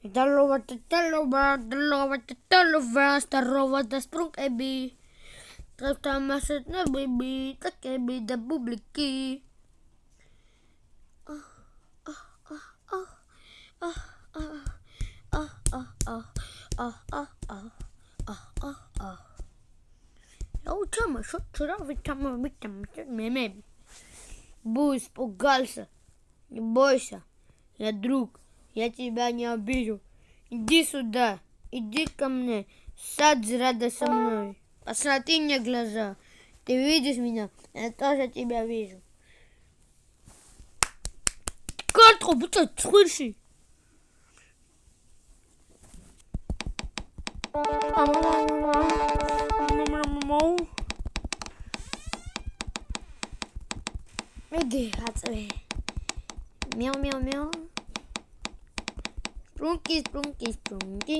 Dalova, starova da sprunkebi. Traftamasset na bibi, takebi da publiki. Чама, что вчера ведь там мемеби. Буй испугался. Не бойся. Я друг. Я тебя не обижу. Иди сюда. Иди ко мне. Сядь рядом со мной. Посмотри мне в глаза. Ты видишь меня? Я тоже тебя вижу. Карту будто слышишь? Иди, отсюда. Мяу-мяу-мяу. Sprunki.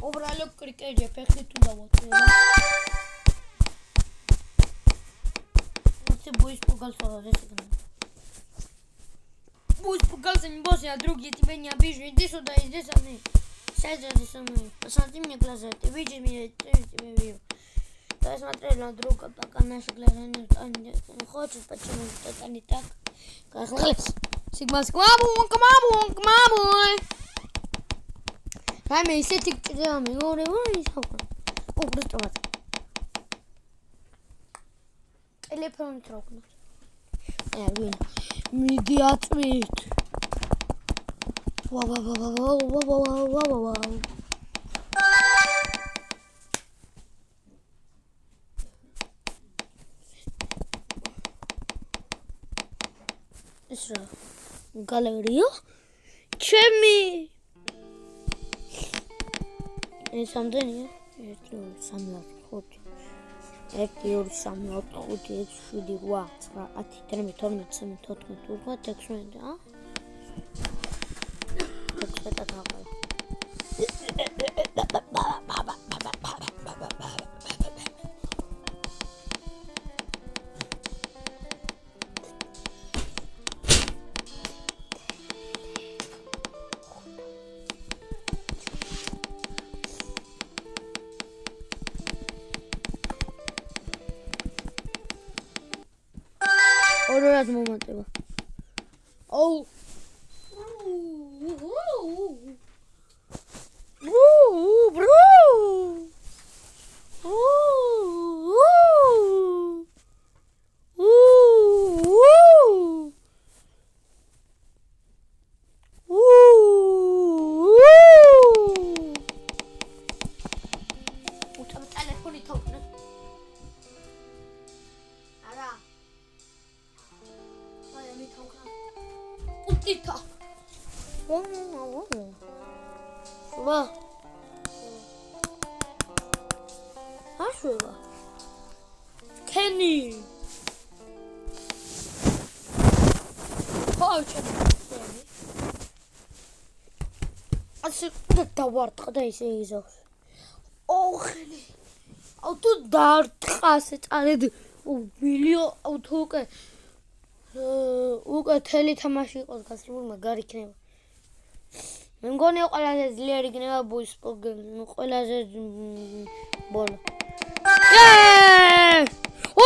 Ubralo крикеже, пехли туда вот. Ты будешь испугался, Будешь испугался, не бойся, я друг, я тебя не обижу. Иди сюда, иди со мной. Сядь рядом со мной. Посмотри мне в глаза, ты видишь меня, я тебя вижу. Я смотрел на друга, пока наши глаза не хочет, почему что-то не так. Sigma, come on. I may sit to them. Oh, просто вот. Или прям трогнуть. Медиатмит. Вау. Isso. Galeria? Chemi! É something, yeah? It's some hot. You're some hot, it's really what? I tell me, some thought, what explained, huh? Oraya momento. Oh. Utita. Va. Ашва. Kenny. Хочешь? დავარტყდა ისე იზავს. ოხლი. აუ თუ დაარტყასე წარედ მილიო თუ უკვე თელი თამაში იყოს გასრულმა გარი იქნება. მე მგონი ყველაზე ძლიერი იქნება ბუის ყველაზე ბოლო.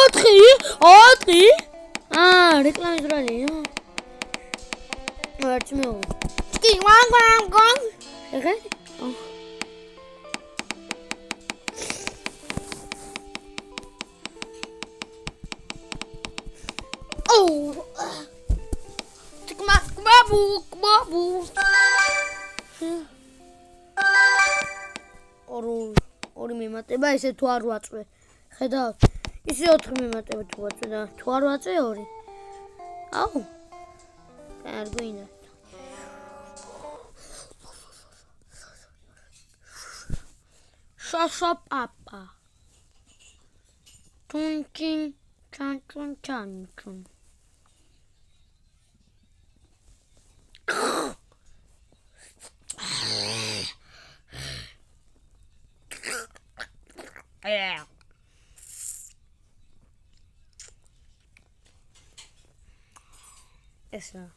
4 რეკლამის დროა. ვარჩ მე. Gong. Okay? Oh. Babu. ორი მიმატება ესე თუ არ ვაწვე. ხედავთ? ისე 4 მიმატება თუ ვაწვე და თუ არ ვაწვე 2. აუ. კარგვინა. Shasha papa. Tunkin chan. Yeah. Esa.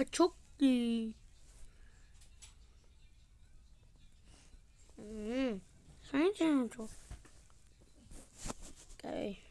качоки. Смотрите. Okay.